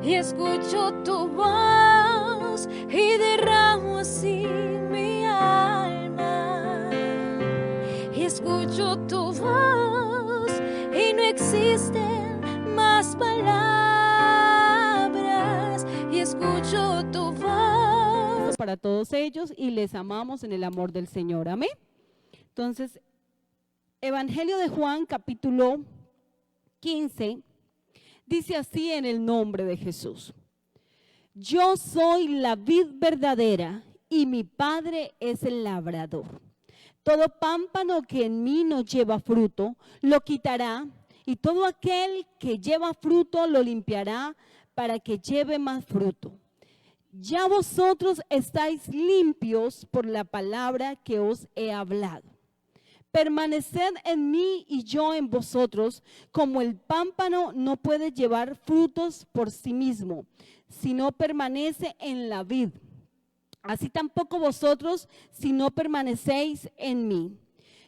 y escucho tu voz y derramo así mi alma. Y escucho tu voz y no existen más palabras. Y escucho tu voz. Para todos ellos y les amamos en el amor del Señor. Amén. Entonces, Evangelio de Juan, capítulo 15, dice así en el nombre de Jesús: yo soy la vid verdadera y mi Padre es el labrador. Todo pámpano que en mí no lleva fruto, lo quitará, y todo aquel que lleva fruto lo limpiará para que lleve más fruto. Ya vosotros estáis limpios por la palabra que os he hablado. Permaneced en mí y yo en vosotros, como el pámpano no puede llevar frutos por sí mismo, si no permanece en la vid. Así tampoco vosotros, si no permanecéis en mí.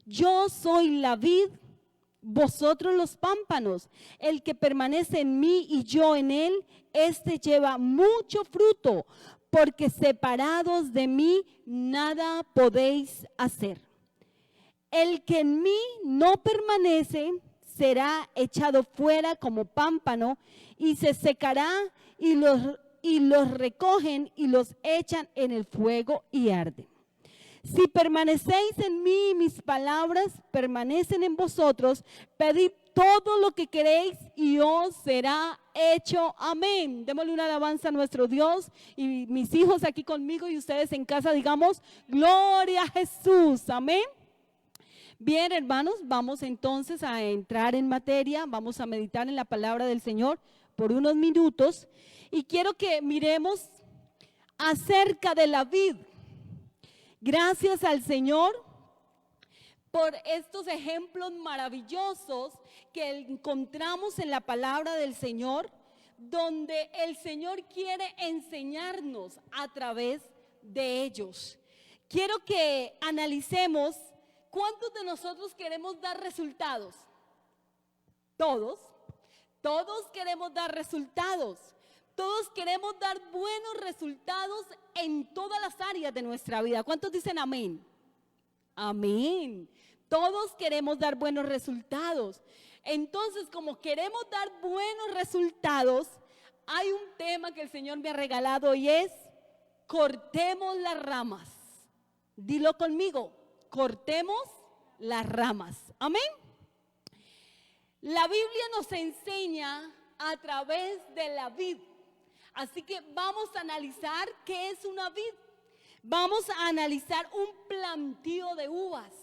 Yo soy la vid, vosotros los pámpanos. El que permanece en mí y yo en él, este lleva mucho fruto, porque separados de mí nada podéis hacer. El que en mí no permanece será echado fuera como pámpano y se secará, y los recogen y los echan en el fuego y arden. Si permanecéis en mí y mis palabras permanecen en vosotros, pedid todo lo que queréis y os será hecho. Amén. Démosle una alabanza a nuestro Dios, y mis hijos aquí conmigo y ustedes en casa digamos: gloria a Jesús. Amén. Bien, hermanos, vamos entonces a entrar en materia, vamos a meditar en la palabra del Señor por unos minutos, y quiero que miremos acerca de la vid. Gracias al Señor por estos ejemplos maravillosos que encontramos en la palabra del Señor, donde el Señor quiere enseñarnos a través de ellos. Quiero que analicemos cuántos de nosotros queremos dar resultados. Todos queremos dar resultados. Todos queremos dar buenos resultados en todas las áreas de nuestra vida. ¿Cuántos dicen amén? Amén. Todos queremos dar buenos resultados. Entonces, como queremos dar buenos resultados, hay un tema que el Señor me ha regalado y es: cortemos las ramas. Dilo conmigo: cortemos las ramas. Amén. La Biblia nos enseña a través de la vid. Así que vamos a analizar qué es una vid. Vamos a analizar un plantío de uvas.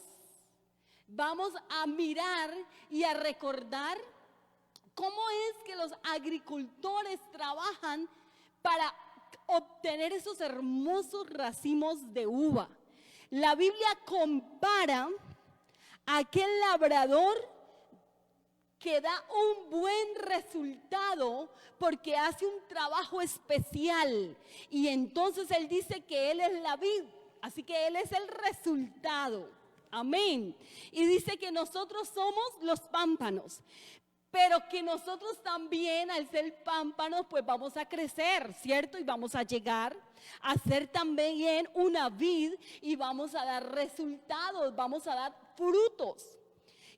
Vamos a mirar y a recordar cómo es que los agricultores trabajan para obtener esos hermosos racimos de uva. La Biblia compara a aquel labrador que da un buen resultado porque hace un trabajo especial, y entonces él dice que él es la vid, así que él es el resultado. Amén. Y dice que nosotros somos los pámpanos, pero que nosotros también, al ser pámpanos, pues vamos a crecer, ¿cierto? Y vamos a llegar a ser también una vid y vamos a dar resultados, vamos a dar frutos.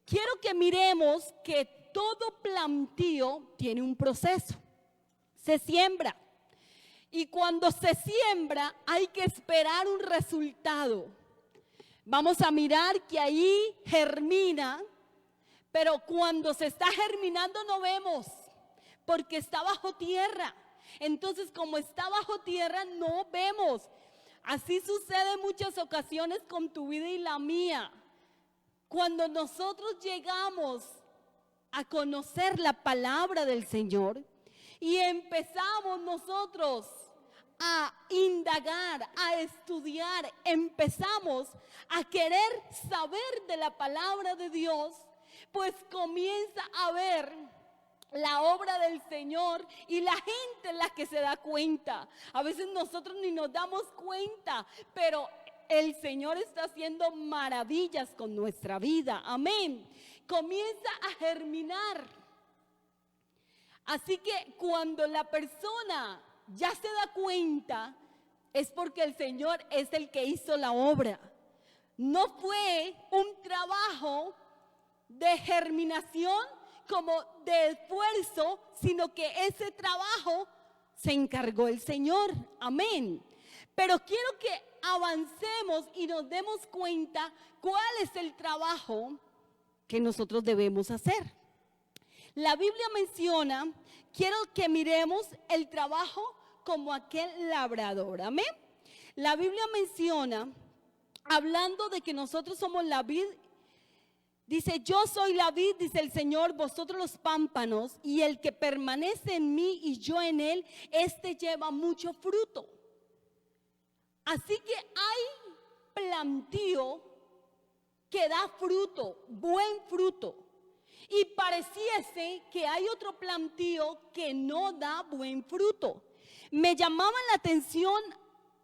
Quiero que miremos que todo plantío tiene un proceso. Se siembra, y cuando se siembra hay que esperar un resultado. Vamos a mirar que ahí germina, pero cuando se está germinando no vemos, porque está bajo tierra. Entonces, como está bajo tierra, no vemos. Así sucede en muchas ocasiones con tu vida y la mía. Cuando nosotros llegamos a conocer la palabra del Señor y empezamos nosotros a indagar, a estudiar, empezamos a querer saber de la palabra de Dios, pues comienza a ver la obra del Señor y la gente es la que se da cuenta. A veces nosotros ni nos damos cuenta, pero el Señor está haciendo maravillas con nuestra vida. Amén. Comienza a germinar. Así que cuando la persona ya se da cuenta, es porque el Señor es el que hizo la obra. No fue un trabajo de germinación como de esfuerzo, sino que ese trabajo se encargó el Señor. Amén. Pero quiero que avancemos y nos demos cuenta cuál es el trabajo que nosotros debemos hacer. La Biblia menciona, quiero que miremos el trabajo como aquel labrador. Amén. La Biblia menciona, hablando de que nosotros somos la vid, dice, yo soy la vid, dice el Señor, vosotros los pámpanos, y el que permanece en mí y yo en él, este lleva mucho fruto. Así que hay plantío que da fruto, buen fruto. Y pareciese que hay otro plantío que no da buen fruto. Me llamaba la atención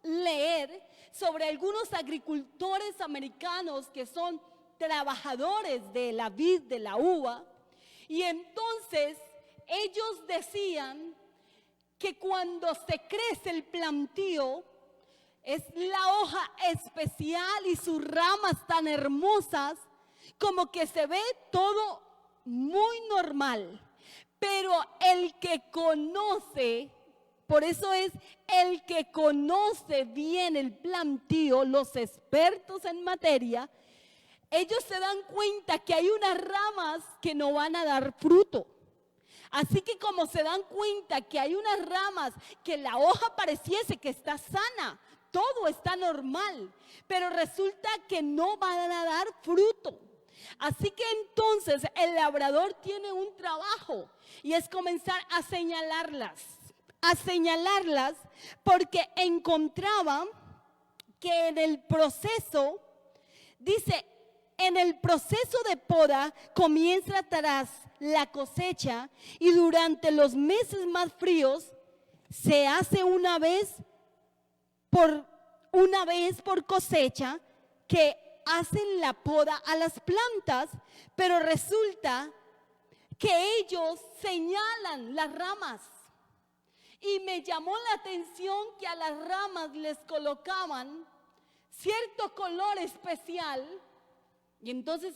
leer sobre algunos agricultores americanos que son trabajadores de la vid, de la uva, y entonces ellos decían que cuando se crece el plantío, es la hoja especial y sus ramas tan hermosas, como que se ve todo muy normal. Pero el que conoce, por eso es el que conoce bien el plantío, los expertos en materia, ellos se dan cuenta que hay unas ramas que no van a dar fruto. Así que como se dan cuenta que hay unas ramas que la hoja pareciese que está sana, todo está normal, pero resulta que no van a dar fruto. Así que entonces el labrador tiene un trabajo y es comenzar a señalarlas porque encontraba que en el proceso, dice, en el proceso de poda comienza tras la cosecha y durante los meses más fríos se hace una vez por cosecha que hacen la poda a las plantas, pero resulta que ellos señalan las ramas. Y me llamó la atención que a las ramas les colocaban cierto color especial. Y entonces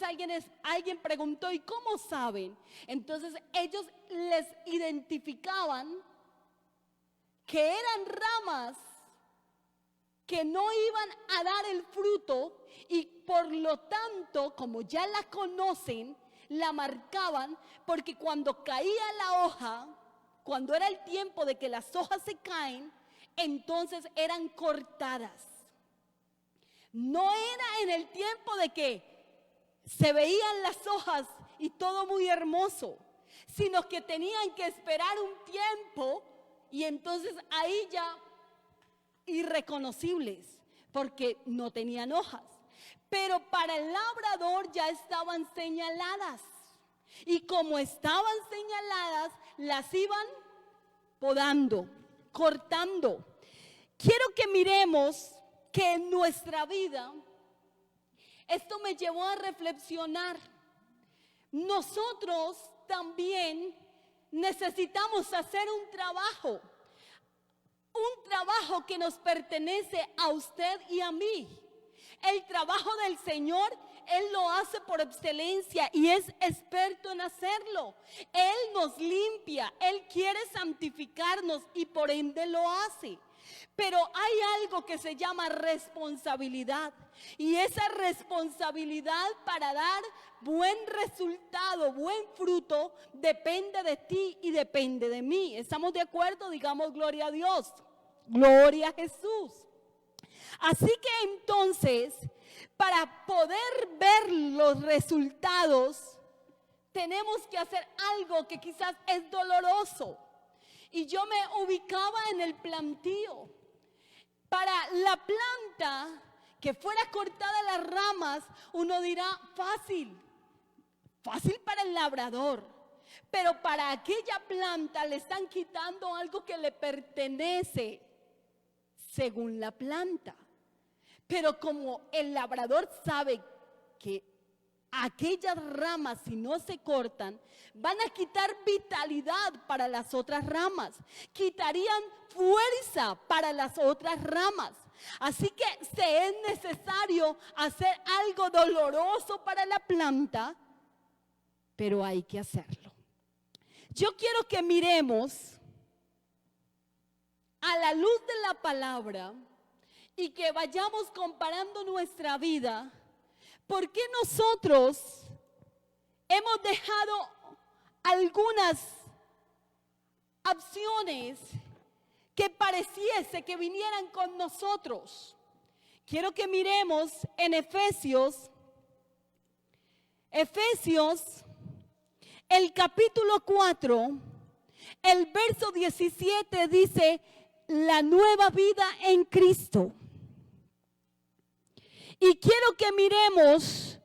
alguien preguntó, ¿y cómo saben? Entonces ellos les identificaban que eran ramas que no iban a dar el fruto y por lo tanto, como ya la conocen, la marcaban porque cuando caía la hoja, cuando era el tiempo de que las hojas se caen, entonces eran cortadas. No era en el tiempo de que se veían las hojas y todo muy hermoso, sino que tenían que esperar un tiempo y entonces ahí ya irreconocibles porque no tenían hojas. Pero para el labrador ya estaban señaladas y como estaban señaladas las iban podando, cortando. Quiero que miremos que en nuestra vida esto me llevó a reflexionar. Nosotros también necesitamos hacer un trabajo que nos pertenece a usted y a mí. El trabajo del Señor, Él lo hace por excelencia y es experto en hacerlo. Él nos limpia, Él quiere santificarnos y por ende lo hace. Pero hay algo que se llama responsabilidad y esa responsabilidad para dar buen resultado, buen fruto, depende de ti y depende de mí. ¿Estamos de acuerdo? Digamos gloria a Dios, gloria a Jesús. Así que entonces, para poder ver los resultados, tenemos que hacer algo que quizás es doloroso. Y yo me ubicaba en el plantío. Para la planta que fuera cortada las ramas, uno dirá fácil para el labrador. Pero para aquella planta le están quitando algo que le pertenece según la planta. Pero como el labrador sabe que aquellas ramas, si no se cortan, van a quitar vitalidad para las otras ramas, quitarían fuerza para las otras ramas. Así que se es necesario hacer algo doloroso para la planta, pero hay que hacerlo. Yo quiero que miremos a la luz de la palabra y que vayamos comparando nuestra vida. ¿Por qué nosotros hemos dejado algunas opciones que pareciese que vinieran con nosotros? Quiero que miremos en Efesios, el capítulo 4, el verso 17 dice, la nueva vida en Cristo. Y quiero que miremos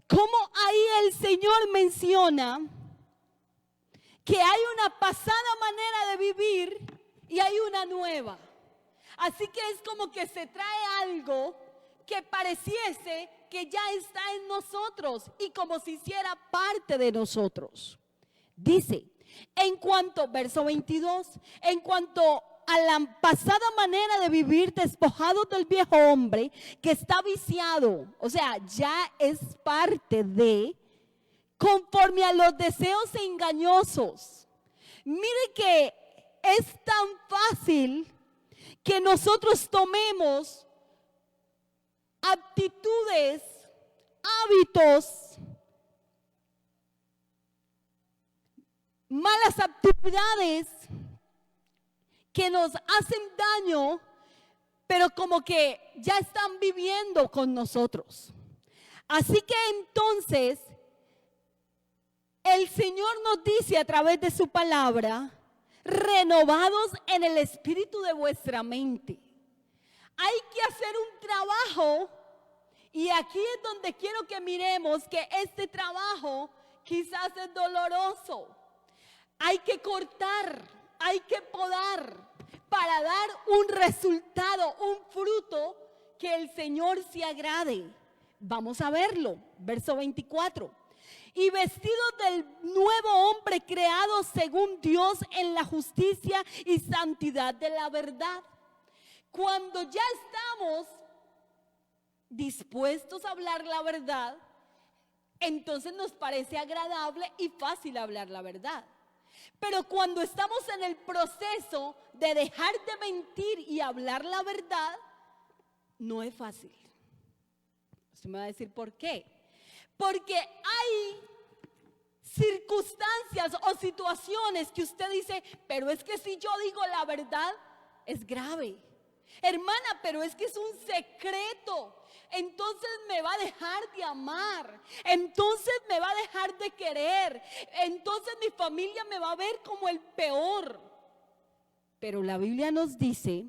cómo ahí el Señor menciona que hay una pasada manera de vivir y hay una nueva. Así que es como que se trae algo que pareciese que ya está en nosotros y como si hiciera parte de nosotros. Dice, en cuanto, verso 22, en cuanto a la pasada manera de vivir, despojados del viejo hombre que está viciado, o sea, ya es parte de, conforme a los deseos engañosos. Mire que es tan fácil que nosotros tomemos actitudes, hábitos, malas actividades que nos hacen daño, pero como que ya están viviendo con nosotros. Así que entonces el Señor nos dice a través de su palabra, renovados en el espíritu de vuestra mente. Hay que hacer un trabajo y aquí es donde quiero que miremos que este trabajo quizás es doloroso. Hay que cortar, hay que podar para dar un resultado, un fruto que el Señor se agrade. Vamos a verlo, verso 24. Y vestidos del nuevo hombre creado según Dios en la justicia y santidad de la verdad. Cuando ya estamos dispuestos a hablar la verdad, entonces nos parece agradable y fácil hablar la verdad. Pero cuando estamos en el proceso de dejar de mentir y hablar la verdad, no es fácil. Usted me va a decir, ¿por qué? Porque hay circunstancias o situaciones que usted dice, pero es que si yo digo la verdad, es grave. Hermana, pero es que es un secreto. Entonces me va a dejar de amar. Entonces me va a dejar de querer. Entonces mi familia me va a ver como el peor. Pero la Biblia nos dice,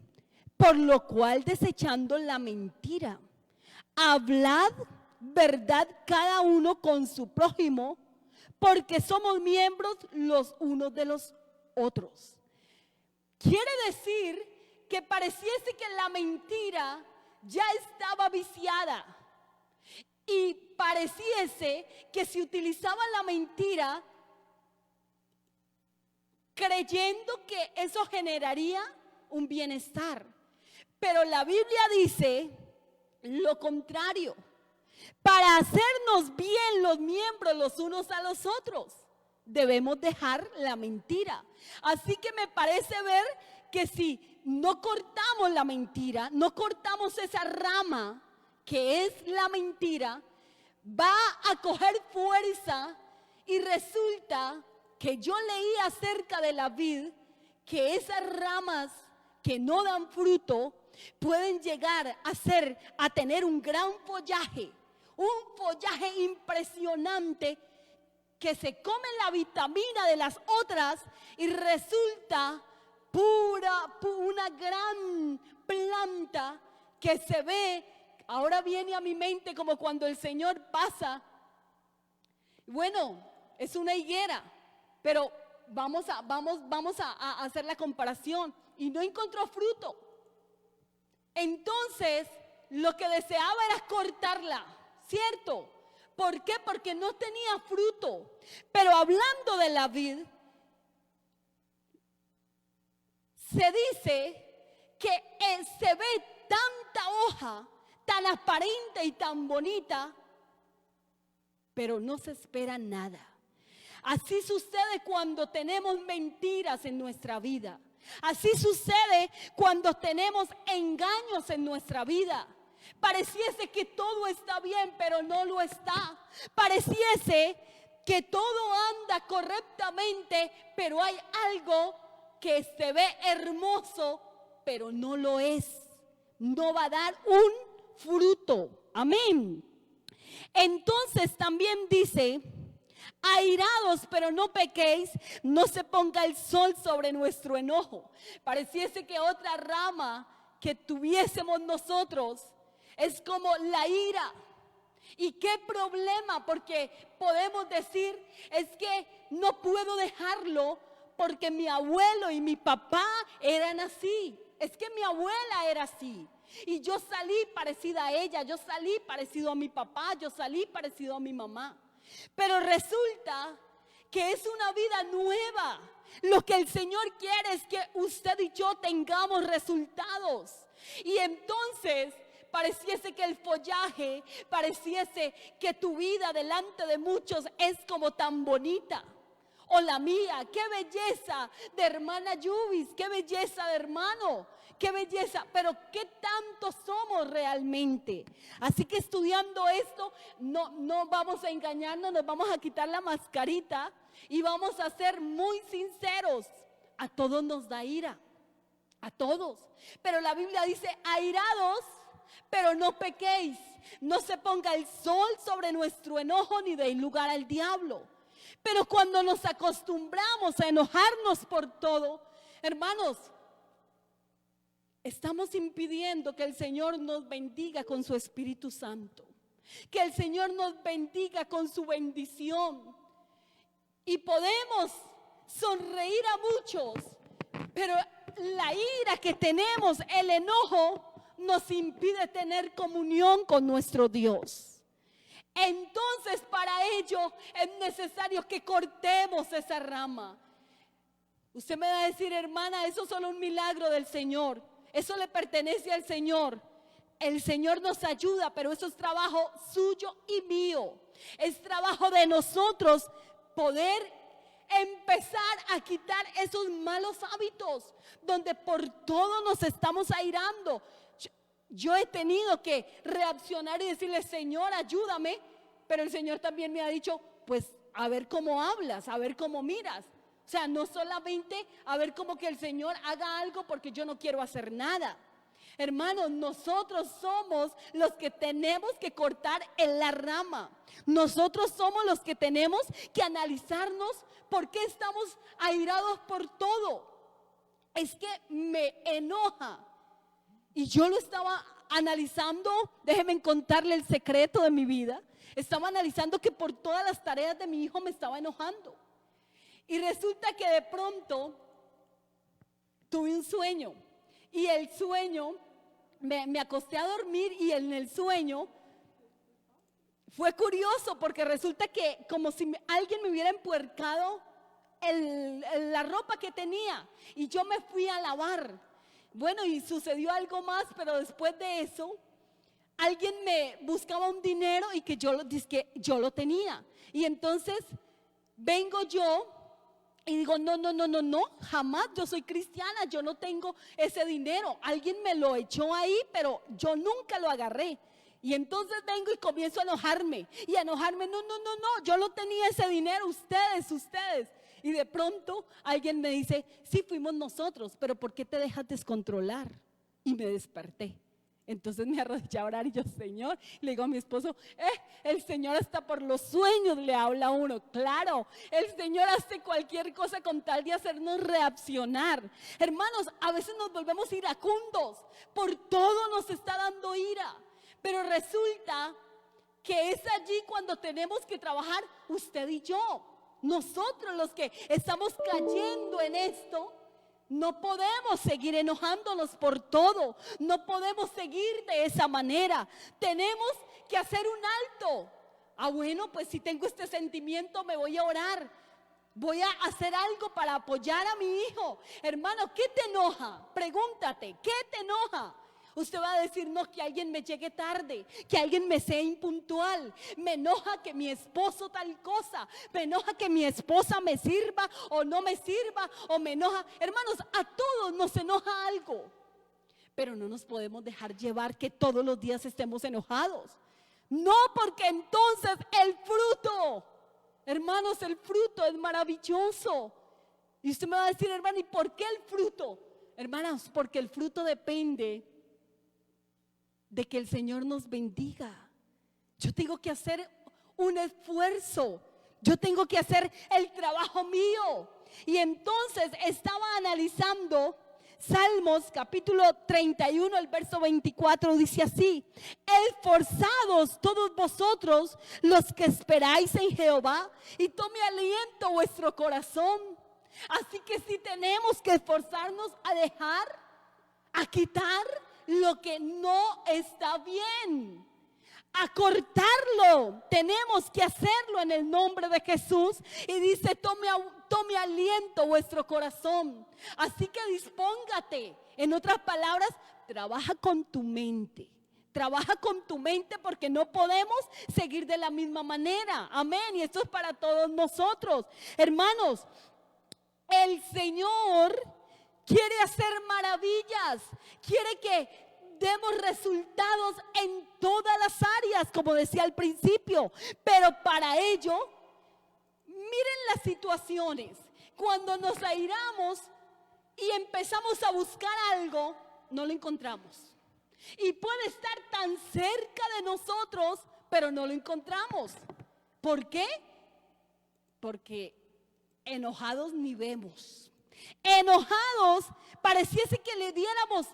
por lo cual desechando la mentira, hablad verdad cada uno con su prójimo, porque somos miembros los unos de los otros. Quiere decir que pareciese que la mentira ya estaba viciada y pareciese que se utilizaba la mentira creyendo que eso generaría un bienestar. Pero la Biblia dice lo contrario. Para hacernos bien los miembros los unos a los otros, debemos dejar la mentira. Así que me parece ver que si no cortamos la mentira, no cortamos esa rama que es la mentira, va a coger fuerza y resulta que yo leí acerca de la vid que esas ramas que no dan fruto pueden llegar a tener un gran follaje impresionante que se come la vitamina de las otras y resulta una gran planta que se ve. Ahora viene a mi mente como cuando el Señor pasa. Bueno, es una higuera, pero vamos a hacer la comparación y no encontró fruto. Entonces, lo que deseaba era cortarla, ¿cierto? ¿Por qué? Porque no tenía fruto. Pero hablando de la vid, se dice que se ve tanta hoja, tan aparente y tan bonita, pero no se espera nada. Así sucede cuando tenemos mentiras en nuestra vida. Así sucede cuando tenemos engaños en nuestra vida. Pareciese que todo está bien, pero no lo está. Pareciese que todo anda correctamente, pero hay algo que se ve hermoso, pero no lo es. No va a dar un fruto. Amén. Entonces también dice: airados, pero no pequéis, no se ponga el sol sobre nuestro enojo. Pareciese que otra rama que tuviésemos nosotros es como la ira. ¿Y qué problema? Porque podemos decir, es que no puedo dejarlo porque mi abuelo y mi papá eran así. Es que mi abuela era así. Y yo salí parecida a ella, yo salí parecido a mi papá, yo salí parecido a mi mamá. Pero resulta que es una vida nueva. Lo que el Señor quiere es que usted y yo tengamos resultados. Y entonces pareciese que el follaje, pareciese que tu vida delante de muchos es como tan bonita. O la mía, qué belleza de hermana Yubis, qué belleza de hermano, qué belleza, pero qué tanto somos realmente. Así que estudiando esto, no vamos a engañarnos, nos vamos a quitar la mascarita y vamos a ser muy sinceros. A todos nos da ira, a todos. Pero la Biblia dice: airados, pero no pequéis, no se ponga el sol sobre nuestro enojo, ni deis lugar al diablo. Pero cuando nos acostumbramos a enojarnos por todo, hermanos, estamos impidiendo que el Señor nos bendiga con su Espíritu Santo, que el Señor nos bendiga con su bendición. Y podemos sonreír a muchos, pero la ira que tenemos, el enojo, nos impide tener comunión con nuestro Dios. Entonces para ello es necesario que cortemos esa rama. Usted me va a decir: hermana, eso es solo un milagro del Señor, eso le pertenece al Señor. El Señor nos ayuda, pero eso es trabajo suyo y mío. Es trabajo de nosotros poder empezar a quitar esos malos hábitos donde por todo nos estamos airando. Yo he tenido que reaccionar y decirle: Señor, ayúdame. Pero el Señor también me ha dicho: pues a ver cómo hablas, a ver cómo miras. O sea, no solamente a ver cómo que el Señor haga algo porque yo no quiero hacer nada. Hermanos, nosotros somos los que tenemos que cortar en la rama. Nosotros somos los que tenemos que analizarnos por qué estamos airados por todo. Es que me enoja. Y yo lo estaba analizando, déjenme contarle el secreto de mi vida. Estaba analizando que por todas las tareas de mi hijo me estaba enojando. Y resulta que de pronto tuve un sueño. Y el sueño, me acosté a dormir y en el sueño fue curioso porque resulta que como si alguien me hubiera empuercado la ropa que tenía. Y yo me fui a lavar. Bueno, y sucedió algo más, pero después de eso, alguien me buscaba un dinero y que yo lo tenía. Y entonces vengo yo y digo: no, jamás, yo soy cristiana, yo no tengo ese dinero. Alguien me lo echó ahí, pero yo nunca lo agarré. Y entonces vengo y comienzo a enojarme. Y a enojarme, no, yo lo tenía ese dinero, ustedes. Y de pronto alguien me dice: sí, fuimos nosotros, pero ¿por qué te dejas descontrolar? Y me desperté. Entonces me arrodillé a orar y yo: Señor, le digo a mi esposo: el Señor hasta por los sueños le habla a uno. Claro, el Señor hace cualquier cosa con tal de hacernos reaccionar. Hermanos, a veces nos volvemos iracundos, por todo nos está dando ira. Pero resulta que es allí cuando tenemos que trabajar usted y yo. Nosotros los que estamos cayendo en esto, no podemos seguir enojándonos por todo. No podemos seguir de esa manera. Tenemos que hacer un alto. Bueno, pues si tengo este sentimiento me voy a orar. Voy a hacer algo para apoyar a mi hijo. Hermano, ¿qué te enoja? Pregúntate, ¿qué te enoja? Usted va a decir, no, que alguien me llegue tarde, que alguien me sea impuntual. Me enoja que mi esposo tal cosa. Me enoja que mi esposa me sirva o no me sirva. O me enoja. Hermanos, a todos nos enoja algo. Pero no nos podemos dejar llevar que todos los días estemos enojados. No, porque entonces el fruto, hermanos, el fruto es maravilloso. Y usted me va a decir, hermano, ¿y por qué el fruto? Hermanos, porque el fruto depende de que el Señor nos bendiga. Yo tengo que hacer un esfuerzo. Yo tengo que hacer el trabajo mío. Y entonces estaba analizando Salmos capítulo 31, el verso 24 dice así: esforzados todos vosotros los que esperáis en Jehová, y tome aliento vuestro corazón. Así que sí tenemos que esforzarnos a dejar, a quitar lo que no está bien, a cortarlo. Tenemos que hacerlo en el nombre de Jesús. Y dice, tome aliento vuestro corazón. Así que dispóngate. En otras palabras, trabaja con tu mente. Trabaja con tu mente, porque no podemos seguir de la misma manera. Amén. Y esto es para todos nosotros. Hermanos, el Señor quiere hacer maravillas. Quiere que demos resultados en todas las áreas, como decía al principio. Pero para ello, miren las situaciones. Cuando nos airamos y empezamos a buscar algo, no lo encontramos. Y puede estar tan cerca de nosotros, pero no lo encontramos. ¿Por qué? Porque enojados ni vemos. Enojados, pareciese que le diéramos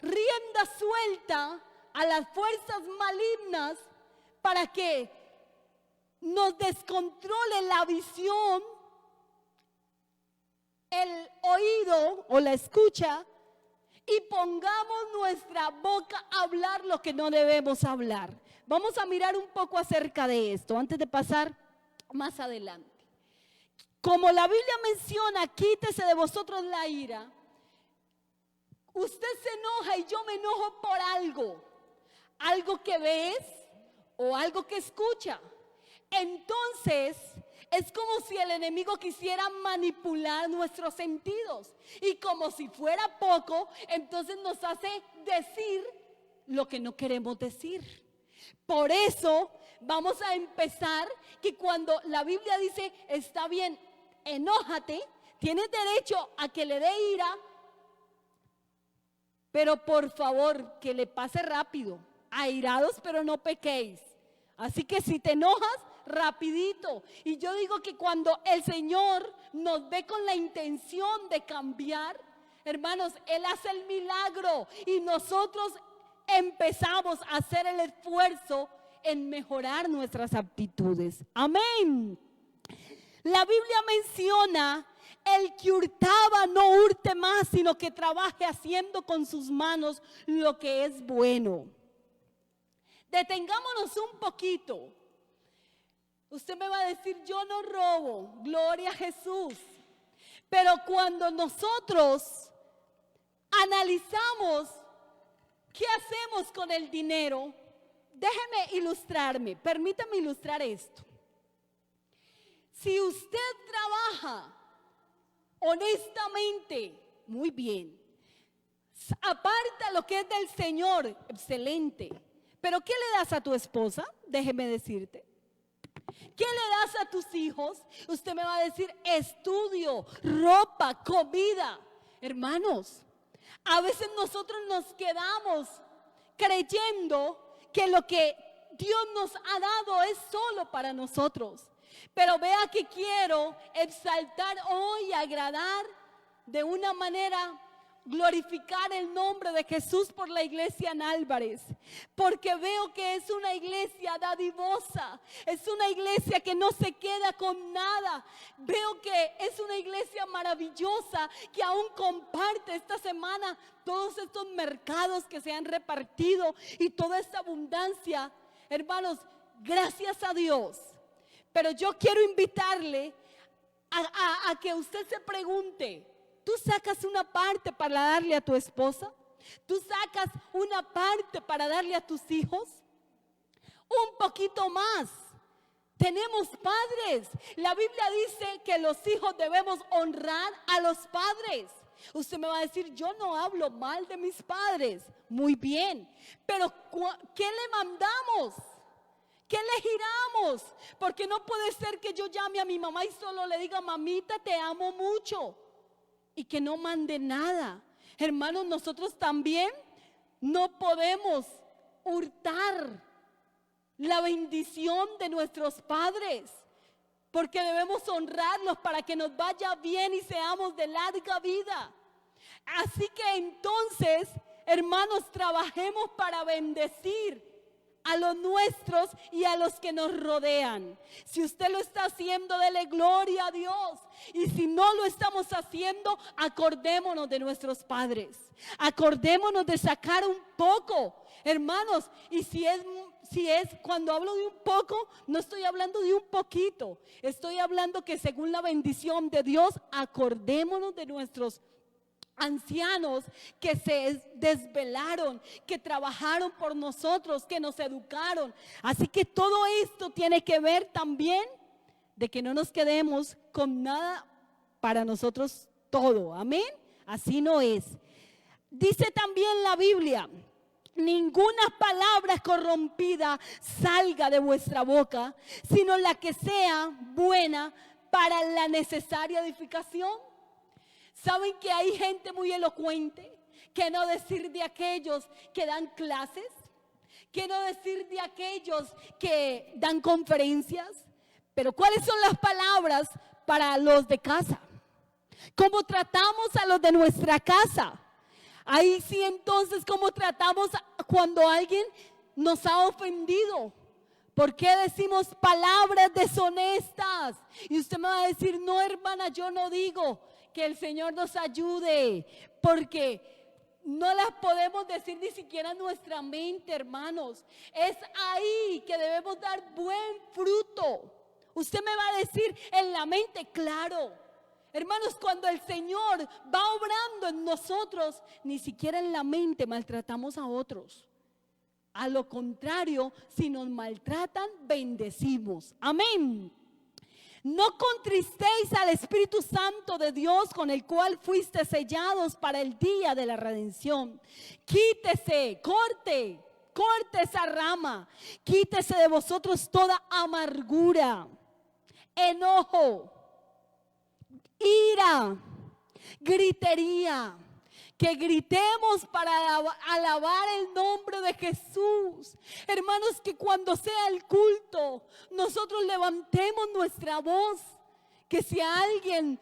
rienda suelta a las fuerzas malignas para que nos descontrole la visión, el oído o la escucha, y pongamos nuestra boca a hablar lo que no debemos hablar. Vamos a mirar un poco acerca de esto antes de pasar más adelante. Como la Biblia menciona, quítese de vosotros la ira. Usted se enoja y yo me enojo por algo que ves o algo que escucha. Entonces es como si el enemigo quisiera manipular nuestros sentidos, y como si fuera poco, entonces nos hace decir lo que no queremos decir. Por eso vamos a empezar que cuando la Biblia dice, está bien, enójate, tienes derecho a que le dé ira, pero por favor, que le pase rápido. Airados, pero no pequéis. Así que si te enojas, rapidito. Y yo digo que cuando el Señor nos ve con la intención de cambiar, hermanos, Él hace el milagro y nosotros empezamos a hacer el esfuerzo en mejorar nuestras aptitudes. Amén. La Biblia menciona: el que hurtaba no hurte más, sino que trabaje haciendo con sus manos lo que es bueno. Detengámonos un poquito. Usted me va a decir, yo no robo, gloria a Jesús. Pero cuando nosotros analizamos qué hacemos con el dinero, déjeme ilustrarme, permítame ilustrar esto. Si usted trabaja honestamente, muy bien, aparta lo que es del Señor, excelente. Pero ¿qué le das a tu esposa? Déjeme decirte. ¿Qué le das a tus hijos? Usted me va a decir estudio, ropa, comida. Hermanos, a veces nosotros nos quedamos creyendo que lo que Dios nos ha dado es solo para nosotros. Pero vea que quiero exaltar hoy, agradar de una manera, glorificar el nombre de Jesús por la iglesia en Álvarez, porque veo que es una iglesia dadivosa, es una iglesia que no se queda con nada. Veo que es una iglesia maravillosa que aún comparte esta semana todos estos mercados que se han repartido y toda esta abundancia. Hermanos, gracias a Dios. Pero yo quiero invitarle a que usted se pregunte, ¿tú sacas una parte para darle a tu esposa? ¿Tú sacas una parte para darle a tus hijos? Un poquito más. Tenemos padres. La Biblia dice que los hijos debemos honrar a los padres. Usted me va a decir, yo no hablo mal de mis padres. Muy bien. Pero ¿qué le mandamos? ¿Qué le giramos? Porque no puede ser que yo llame a mi mamá y solo le diga, mamita, te amo mucho. Y que no mande nada. Hermanos, nosotros también no podemos hurtar la bendición de nuestros padres, porque debemos honrarlos para que nos vaya bien y seamos de larga vida. Así que entonces, hermanos, trabajemos para bendecir a los nuestros y a los que nos rodean. Si usted lo está haciendo, dele gloria a Dios. Y si no lo estamos haciendo, acordémonos de nuestros padres. Acordémonos de sacar un poco, hermanos. Y si es cuando hablo de un poco, no estoy hablando de un poquito. Estoy hablando que según la bendición de Dios, acordémonos de nuestros ancianos que se desvelaron, que trabajaron por nosotros, que nos educaron. Así que todo esto tiene que ver también de que no nos quedemos con nada para nosotros todo. Amén. Así no es. Dice también la Biblia, ninguna palabra corrompida salga de vuestra boca, sino la que sea buena para la necesaria edificación. ¿Saben que hay gente muy elocuente? Que no decir de aquellos que dan clases, que no decir de aquellos que dan conferencias. Pero ¿cuáles son las palabras para los de casa? ¿Cómo tratamos a los de nuestra casa? Ahí sí, entonces, ¿cómo tratamos cuando alguien nos ha ofendido? ¿Por qué decimos palabras deshonestas? Y usted me va a decir, no, hermana, yo no digo. Que el Señor nos ayude, porque no las podemos decir ni siquiera en nuestra mente, hermanos. Es ahí que debemos dar buen fruto. Usted me va a decir en la mente, claro. Hermanos, cuando el Señor va obrando en nosotros, ni siquiera en la mente maltratamos a otros. A lo contrario, si nos maltratan, bendecimos. Amén. No contristéis al Espíritu Santo de Dios, con el cual fuiste sellados para el día de la redención. Quítese, corte esa rama. Quítese de vosotros toda amargura, enojo, ira, gritería. Que gritemos para alabar el nombre de Jesús. Hermanos, que cuando sea el culto, nosotros levantemos nuestra voz. Que si a alguien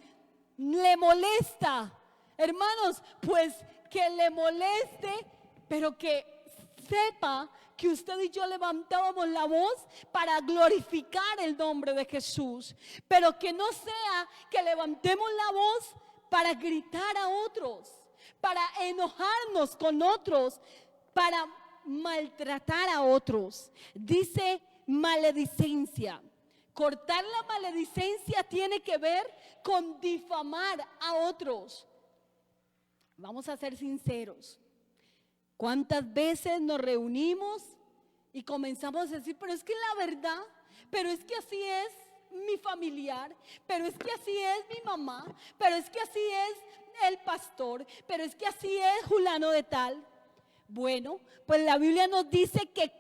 le molesta, hermanos, pues que le moleste, pero que sepa que usted y yo levantábamos la voz para glorificar el nombre de Jesús. Pero que no sea que levantemos la voz para gritar a otros, para enojarnos con otros, para maltratar a otros. Dice maledicencia. Cortar la maledicencia tiene que ver con difamar a otros. Vamos a ser sinceros. ¿Cuántas veces nos reunimos y comenzamos a decir, pero es que la verdad, pero es que así es mi familiar, pero es que así es mi mamá, pero es que así es el pastor, pero es que así es fulano de tal? Bueno, pues la Biblia nos dice que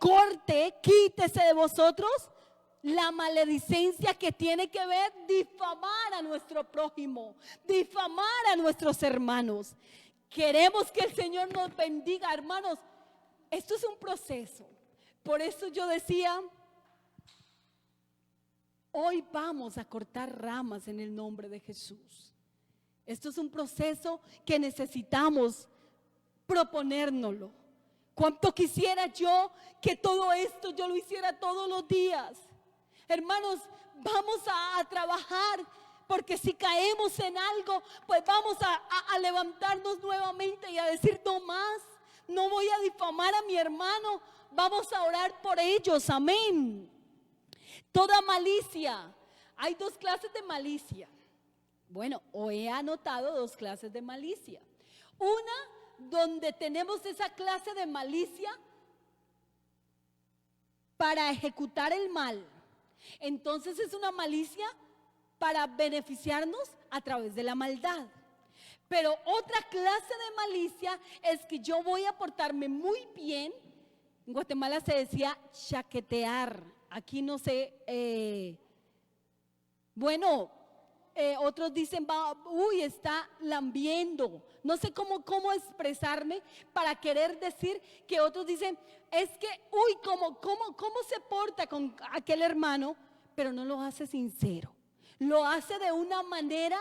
quítese de vosotros la maledicencia que tiene que ver difamar a nuestro prójimo, difamar a nuestros hermanos. Queremos que el Señor nos bendiga, hermanos. Esto es un proceso. Por eso yo decía, hoy vamos a cortar ramas en el nombre de Jesús. Esto es un proceso que necesitamos proponérnoslo. ¿Cuánto quisiera yo que todo esto yo lo hiciera todos los días? Hermanos, vamos a trabajar, porque si caemos en algo, pues vamos a levantarnos nuevamente y a decir, no más, no voy a difamar a mi hermano, vamos a orar por ellos, amén. Toda malicia. Hay dos clases de malicia. Bueno, o he anotado dos clases de malicia. Una donde tenemos esa clase de malicia para ejecutar el mal. Entonces es una malicia para beneficiarnos a través de la maldad. Pero otra clase de malicia es que yo voy a portarme muy bien. En Guatemala se decía chaquetear. Aquí no sé, otros dicen, está lambiendo. No sé cómo expresarme para querer decir que otros dicen, es que, cómo se porta con aquel hermano, pero no lo hace sincero. Lo hace de una manera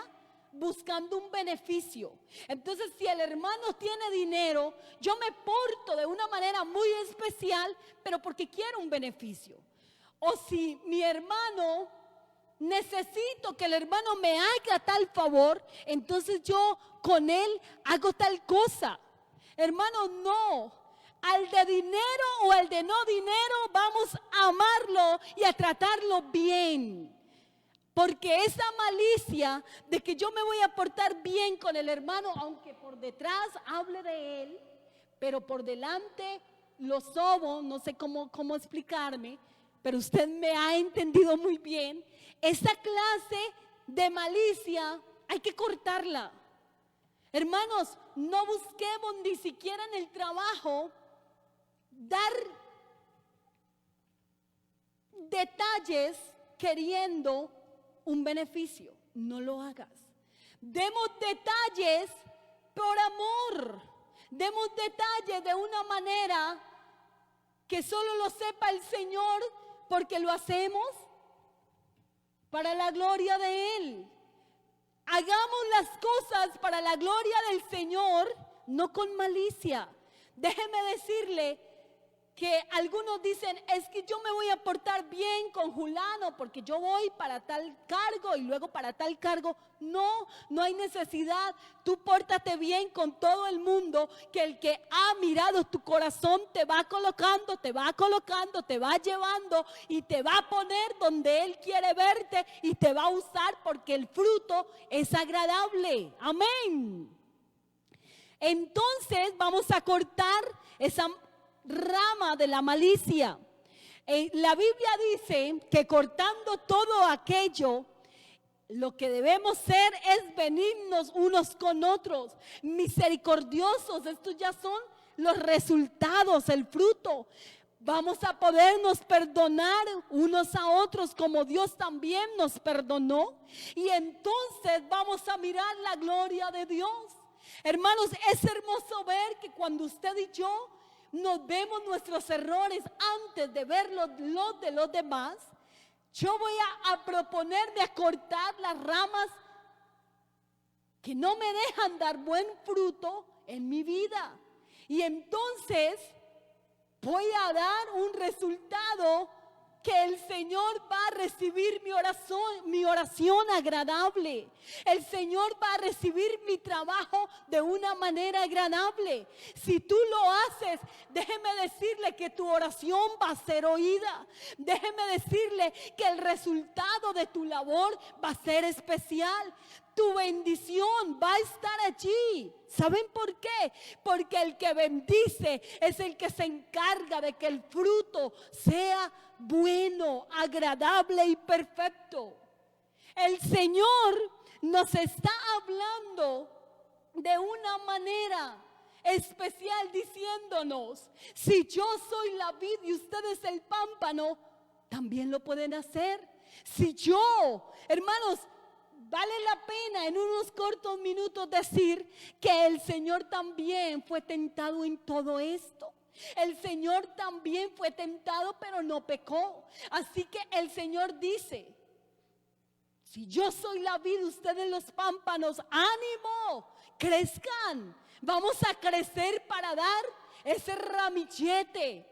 buscando un beneficio. Entonces, si el hermano tiene dinero, yo me porto de una manera muy especial, pero porque quiero un beneficio. O si mi hermano, necesito que el hermano me haga tal favor, entonces yo con él hago tal cosa. Hermano, no. Al de dinero o al de no dinero, vamos a amarlo y a tratarlo bien. Porque esa malicia de que yo me voy a portar bien con el hermano, aunque por detrás hable de él, pero por delante lo sobo, no sé cómo explicarme, pero usted me ha entendido muy bien. Esa clase de malicia hay que cortarla. Hermanos, no busquemos ni siquiera en el trabajo dar detalles queriendo un beneficio. No lo hagas. Demos detalles por amor. Demos detalles de una manera que solo lo sepa el Señor, porque lo hacemos para la gloria de Él. Hagamos las cosas para la gloria del Señor, no con malicia. Déjeme decirle que algunos dicen, es que yo me voy a portar bien con Julano porque yo voy para tal cargo y luego para tal cargo. No hay necesidad. Tú pórtate bien con todo el mundo, que el que ha mirado tu corazón te va colocando, te va llevando y te va a poner donde Él quiere verte y te va a usar, porque el fruto es agradable. Amén. Entonces vamos a cortar esa rama de la malicia. La Biblia dice que cortando todo aquello, lo que debemos ser es venirnos unos con otros, misericordiosos. Estos ya son los resultados, el fruto. Vamos a podernos perdonar unos a otros como Dios también nos perdonó, y entonces vamos a mirar la gloria de Dios. Hermanos, es hermoso ver que cuando usted y yo nos vemos nuestros errores antes de ver los de los demás, yo voy a proponerme a cortar las ramas que no me dejan dar buen fruto en mi vida. Y entonces voy a dar un resultado que el Señor va a recibir mi oración agradable. El Señor va a recibir mi trabajo de una manera agradable. Si tú lo haces, déjeme decirle que tu oración va a ser oída. Déjeme decirle que el resultado de tu labor va a ser especial. Tu bendición va a estar allí. ¿Saben por qué? Porque el que bendice es el que se encarga de que el fruto sea bueno, agradable y perfecto. El Señor nos está hablando de una manera especial, diciéndonos: si yo soy la vid y ustedes el pámpano, también lo pueden hacer. Si yo, hermanos, vale la pena en unos cortos minutos decir que el Señor también fue tentado en todo esto. El Señor también fue tentado, pero no pecó. Así que el Señor dice: si yo soy la vid, ustedes los pámpanos, ánimo, crezcan. Vamos a crecer para dar ese ramillete.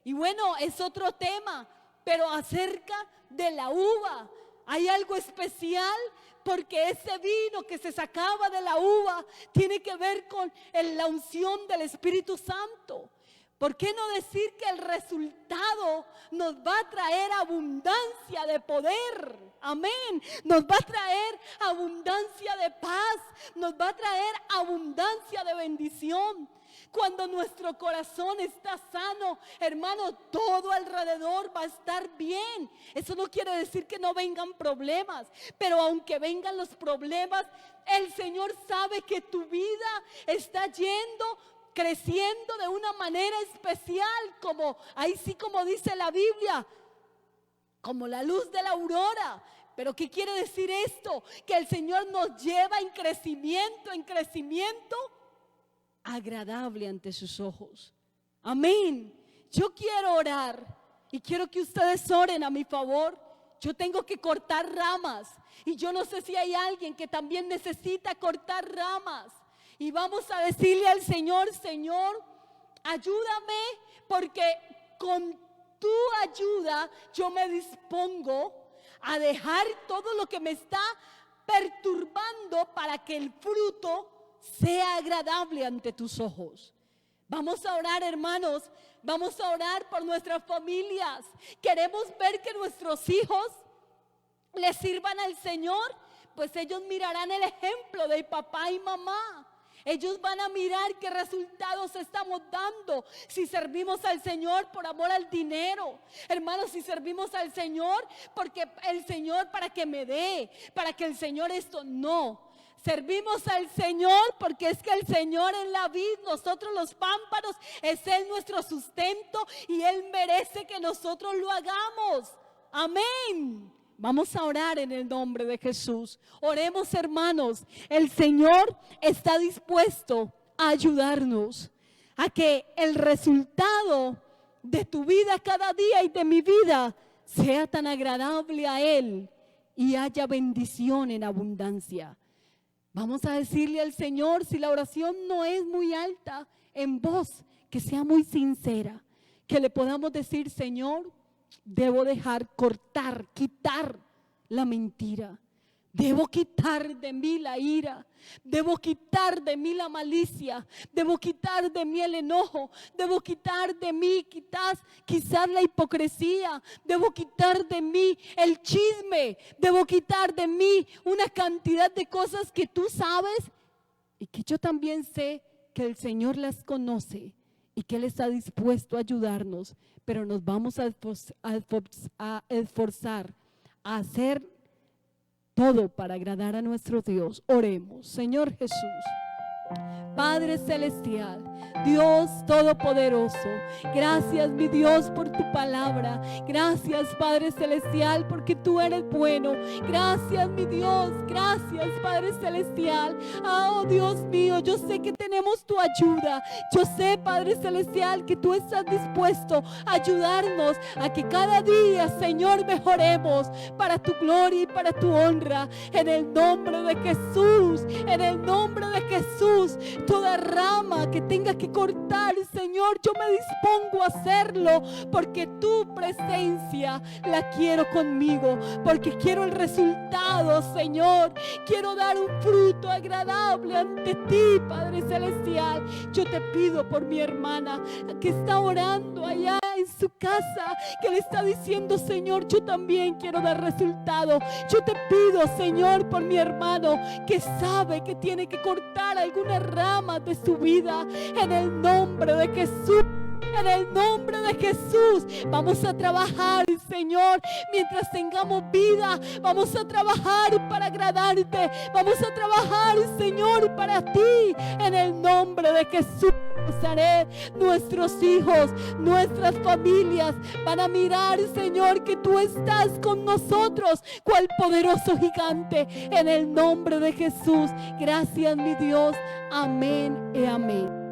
Y bueno, es otro tema, pero acerca de la uva hay algo especial, porque ese vino que se sacaba de la uva tiene que ver con la unción del Espíritu Santo. ¿Por qué no decir que el resultado nos va a traer abundancia de poder? Amén. Nos va a traer abundancia de paz. Nos va a traer abundancia de bendición. Cuando nuestro corazón está sano, hermano, todo alrededor va a estar bien. Eso no quiere decir que no vengan problemas, pero aunque vengan los problemas, el Señor sabe que tu vida está creciendo de una manera especial, como ahí sí, como dice la Biblia, como la luz de la aurora. Pero ¿qué quiere decir esto? Que el Señor nos lleva en crecimiento agradable ante sus ojos. Amén. Yo quiero orar y quiero que ustedes oren a mi favor. Yo tengo que cortar ramas y yo no sé si hay alguien que también necesita cortar ramas. Y vamos a decirle al Señor: Señor, ayúdame, porque con tu ayuda yo me dispongo a dejar todo lo que me está perturbando para que el fruto sea agradable ante tus ojos. Vamos a orar, hermanos. Vamos a orar por nuestras familias. Queremos ver que nuestros hijos le sirvan al Señor, pues ellos mirarán el ejemplo de papá y mamá. Ellos van a mirar qué resultados estamos dando. Si servimos al Señor por amor al dinero, hermanos, si servimos al Señor porque el Señor para que me dé, para que el Señor esto, no. Servimos al Señor porque es que el Señor en la vid, nosotros los pámpanos, es Él nuestro sustento y Él merece que nosotros lo hagamos. Amén. Vamos a orar en el nombre de Jesús. Oremos, hermanos. El Señor está dispuesto a ayudarnos a que el resultado de tu vida cada día y de mi vida sea tan agradable a Él y haya bendición en abundancia. Vamos a decirle al Señor, si la oración no es muy alta en voz, que sea muy sincera, que le podamos decir: Señor, debo dejar, cortar, quitar la mentira. Debo quitar de mí la ira. Debo quitar de mí la malicia. Debo quitar de mí el enojo. Debo quitar de mí quizás la hipocresía. Debo quitar de mí el chisme. Debo quitar de mí una cantidad de cosas que tú sabes y que yo también sé que el Señor las conoce y que Él está dispuesto a ayudarnos, pero nos vamos a esforzar a hacer todo para agradar a nuestro Dios. Oremos. Señor Jesús, Padre Celestial, Dios Todopoderoso, gracias, mi Dios, por tu palabra. Gracias, Padre Celestial, porque tú eres bueno. Gracias, mi Dios, gracias, Padre Celestial. Oh, Dios mío, yo sé que tenemos tu ayuda. Yo sé, Padre Celestial, que tú estás dispuesto a ayudarnos a que cada día, Señor, mejoremos para tu gloria y para tu honra. En el nombre de Jesús, en el nombre de Jesús, toda rama que tenga que cortar, Señor, yo me dispongo a hacerlo, porque tu presencia la quiero conmigo, porque quiero el resultado, Señor. Quiero dar un fruto agradable ante ti, Padre Celestial. Yo te pido por mi hermana que está orando allá en su casa, que le está diciendo: Señor, yo también quiero dar resultado. Yo te pido, Señor, por mi hermano que sabe que tiene que cortar algunas ramas de su vida. En el nombre de Jesús, en el nombre de Jesús, vamos a trabajar, Señor, mientras tengamos vida. Vamos a trabajar para agradarte. Vamos a trabajar, Señor, para ti. En el nombre de Jesús, nuestros hijos, nuestras familias van a mirar, Señor, que tú estás con nosotros, cual poderoso gigante. En el nombre de Jesús, gracias, mi Dios. Amén y amén.